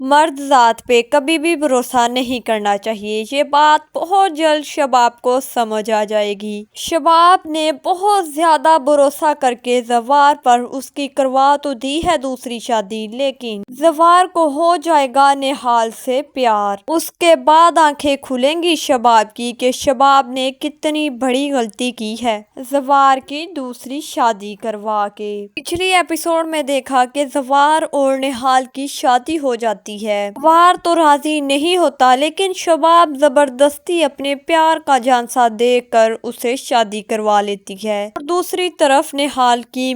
مرد ذات پہ کبھی بھی بھروسہ نہیں کرنا چاہیے۔ یہ بات بہت جلد شباب کو سمجھ آ جائے گی۔ شباب نے بہت زیادہ بھروسہ کر کے زوار پر اس کی کروا تو دی ہے دوسری شادی، لیکن زوار کو ہو جائے گا نہال سے پیار۔ اس کے بعد آنکھیں کھلیں گی شباب کی کہ شباب نے کتنی بڑی غلطی کی ہے زوار کی دوسری شادی کروا کے۔ پچھلی ایپیسوڈ میں دیکھا کہ زوار اور نہال کی شادی ہو جاتی ہے۔ زوار تو راضی نہیں ہوتا، لیکن شباب زبردستی اپنے پیار کا جھانسا دے کر اسے شادی کروا لیتی ہے۔ اور دوسری طرف نہال کی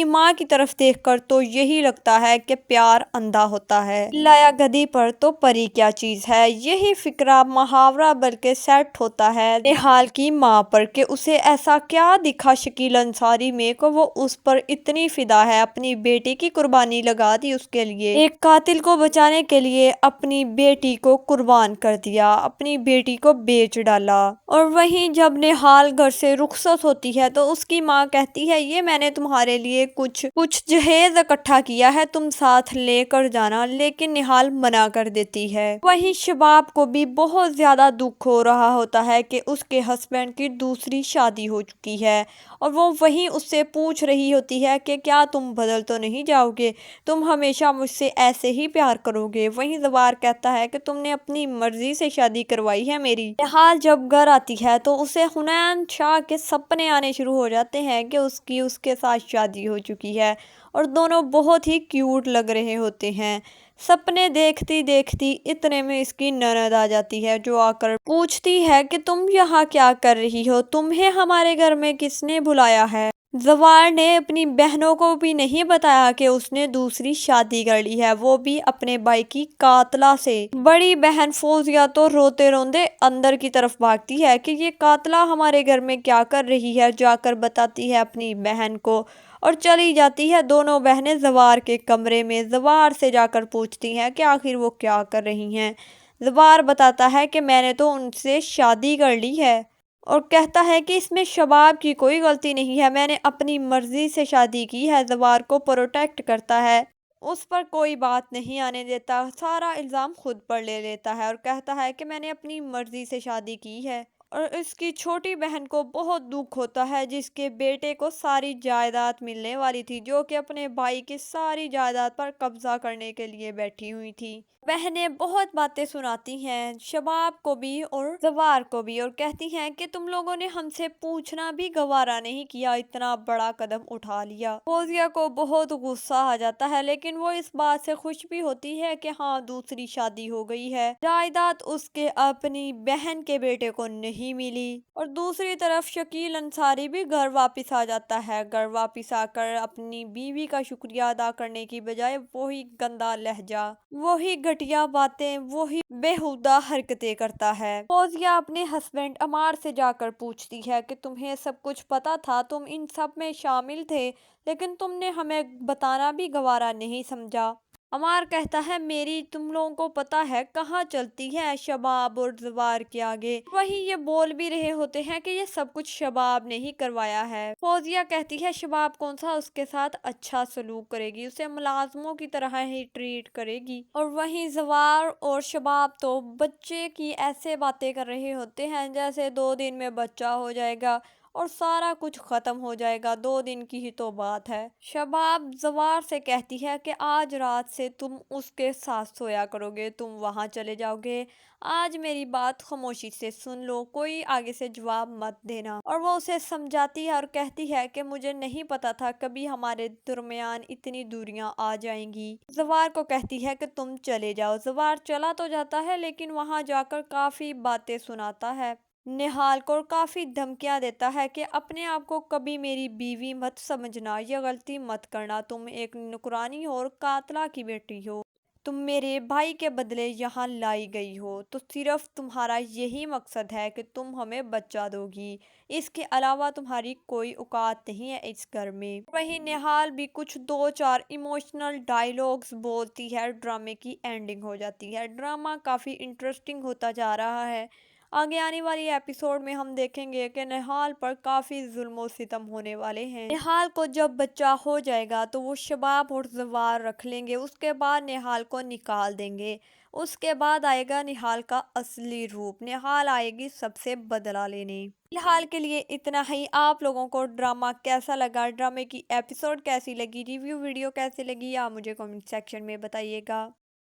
ماں کی طرف دیکھ کر تو یہی لگتا ہے کہ پیار اندھا ہوتا ہے۔ لایا گدھی پر تو پری کیا چیز ہے، یہی فقرہ محاورہ بلکہ سیٹ ہوتا ہے نہال کی ماں پر کہ اسے ایسا کیا دکھا شکیل انصاری میں کہ وہ اس پر اتنی فدا ہے، اپنی بیٹی کی قربانی لگا دی اس کے لیے، ایک قاتل کو بچانے کے لیے اپنی بیٹی کو قربان کر دیا، اپنی بیٹی کو بیچ ڈالا۔ اور وہیں جب نہال گھر سے رخصت ہوتی ہے تو اس کی ماں کہتی ہے یہ میں نے تمہارے لیے کچھ جہیز اکٹھا کیا ہے، تم ساتھ لے کر جانا، لیکن نہال منع کر دیتی ہے۔ وہیں شباب کو بھی بہت زیادہ دکھ ہو رہا ہوتا ہے کہ اس کے ہسبینڈ کی دوسری شادی ہو چکی ہے، اور وہ وہیں اس سے پوچھ رہی ہوتی ہے کہ کیا تم بدل تو نہیں جاؤ گے، تم ہمیشہ مجھ سے ایسے ہی پیار کرو گے۔ وہیں زوار کہتا ہے کہ تم نے اپنی مرضی سے شادی کروائی ہے میری۔ نہال جب گھر آتی ہے تو اسے حنین شاہ کے سپنے آنے شروع ہو جاتے ہیں کہ اس کے ساتھ شادی ہو چکی ہے، اور دونوں بہت ہی کیوٹ لگ رہے ہوتے ہیں۔ سپنے دیکھتی دیکھتی اتنے میں اس کی نند آ جاتی ہے، جو آ کر پوچھتی ہے کہ تم یہاں کیا کر رہی ہو، تمہیں ہمارے گھر میں کس نے بلایا ہے؟ زوار نے اپنی بہنوں کو بھی نہیں بتایا کہ اس نے دوسری شادی کر لی ہے، وہ بھی اپنے بھائی کی قاتلہ سے۔ بڑی بہن فوزیہ تو روتے روندے اندر کی طرف بھاگتی ہے کہ یہ قاتلہ ہمارے گھر میں کیا کر رہی ہے، جا کر بتاتی ہے اپنی بہن کو، اور چلی جاتی ہے دونوں بہنیں زوار کے کمرے میں۔ زوار سے جا کر پوچھتی ہیں کہ آخر وہ کیا کر رہی ہیں۔ زوار بتاتا ہے کہ میں نے تو ان سے شادی کر لی ہے، اور کہتا ہے کہ اس میں شباب کی کوئی غلطی نہیں ہے، میں نے اپنی مرضی سے شادی کی ہے۔ زوار کو پروٹیکٹ کرتا ہے، اس پر کوئی بات نہیں آنے دیتا، سارا الزام خود پر لے لیتا ہے، اور کہتا ہے کہ میں نے اپنی مرضی سے شادی کی ہے۔ اور اس کی چھوٹی بہن کو بہت دکھ ہوتا ہے، جس کے بیٹے کو ساری جائیداد ملنے والی تھی، جو کہ اپنے بھائی کی ساری جائیداد پر قبضہ کرنے کے لیے بیٹھی ہوئی تھی۔ بہنیں بہت باتیں سناتی ہیں شباب کو بھی اور زوار کو بھی، اور کہتی ہیں کہ تم لوگوں نے ہم سے پوچھنا بھی گوارا نہیں کیا، اتنا بڑا قدم اٹھا لیا۔ فوزیہ کو بہت غصہ آ جاتا ہے، لیکن وہ اس بات سے خوش بھی ہوتی ہے کہ ہاں دوسری شادی ہو گئی ہے، جائیداد اس کے اپنی بہن کے بیٹے کو نہیں ملی۔ اور دوسری طرف شکیل انصاری بھی گھر واپس آ جاتا ہے، گھر واپس آ کر اپنی بیوی کا شکریہ ادا کرنے کی بجائے وہی گندا لہجہ، وہی گھٹیا باتیں، وہی بےہودہ حرکتیں کرتا ہے۔ فوزیہ اپنے ہسبینڈ عمار سے جا کر پوچھتی ہے کہ تمہیں سب کچھ پتا تھا، تم ان سب میں شامل تھے، لیکن تم نے ہمیں بتانا بھی گوارا نہیں سمجھا۔ عمار کہتا ہے میری تم لوگوں کو پتا ہے کہاں چلتی ہے شباب اور زوار کے آگے۔ وہیں یہ بول بھی رہے ہوتے ہیں کہ یہ سب کچھ شباب نے ہی کروایا ہے۔ فوزیہ کہتی ہے شباب کون سا اس کے ساتھ اچھا سلوک کرے گی، اسے ملازموں کی طرح ہی ٹریٹ کرے گی۔ اور وہیں زوار اور شباب تو بچے کی ایسے باتیں کر رہے ہوتے ہیں جیسے 2 دن میں بچہ ہو جائے گا اور سارا کچھ ختم ہو جائے گا، 2 دن کی ہی تو بات ہے۔ شباب زوار سے کہتی ہے کہ آج رات سے تم اس کے ساتھ سویا کرو گے، تم وہاں چلے جاؤ گے، آج میری بات خاموشی سے سن لو، کوئی آگے سے جواب مت دینا۔ اور وہ اسے سمجھاتی ہے اور کہتی ہے کہ مجھے نہیں پتا تھا کبھی ہمارے درمیان اتنی دوریاں آ جائیں گی۔ زوار کو کہتی ہے کہ تم چلے جاؤ۔ زوار چلا تو جاتا ہے، لیکن وہاں جا کر کافی باتیں سناتا ہے نہال کو، اور کافی دھمکیاں دیتا ہے کہ اپنے آپ کو کبھی میری بیوی مت سمجھنا، یہ غلطی مت کرنا، تم ایک نوکرانی ہو اور قاتلہ کی بیٹی ہو، تم میرے بھائی کے بدلے یہاں لائی گئی ہو، تو صرف تمہارا یہی مقصد ہے کہ تم ہمیں بچہ دو گی، اس کے علاوہ تمہاری کوئی اوقات نہیں ہے اس گھر میں۔ وہیں نہال بھی کچھ 2-4 ایموشنل ڈائیلاگز بولتی ہے، ڈرامے کی اینڈنگ ہو جاتی ہے۔ ڈرامہ کافی انٹرسٹنگ ہوتا جا رہا ہے، آگے آنے والی ایپیسوڈ میں ہم دیکھیں گے کہ نہال پر کافی ظلم و ستم ہونے والے ہیں۔ نہال کو جب بچہ ہو جائے گا تو وہ شباب اور زوار رکھ لیں گے، اس کے بعد نہال کو نکال دیں گے۔ اس کے بعد آئے گا نہال کا اصلی روپ، نہال آئے گی سب سے بدلہ لینے۔ فی الحال کے لیے اتنا ہی۔ آپ لوگوں کو ڈرامہ کیسا لگا، ڈرامے کی ایپیسوڈ کیسی لگی، ریویو ویڈیو کیسی لگی، آپ مجھے کمنٹ سیکشن میں بتائیے گا۔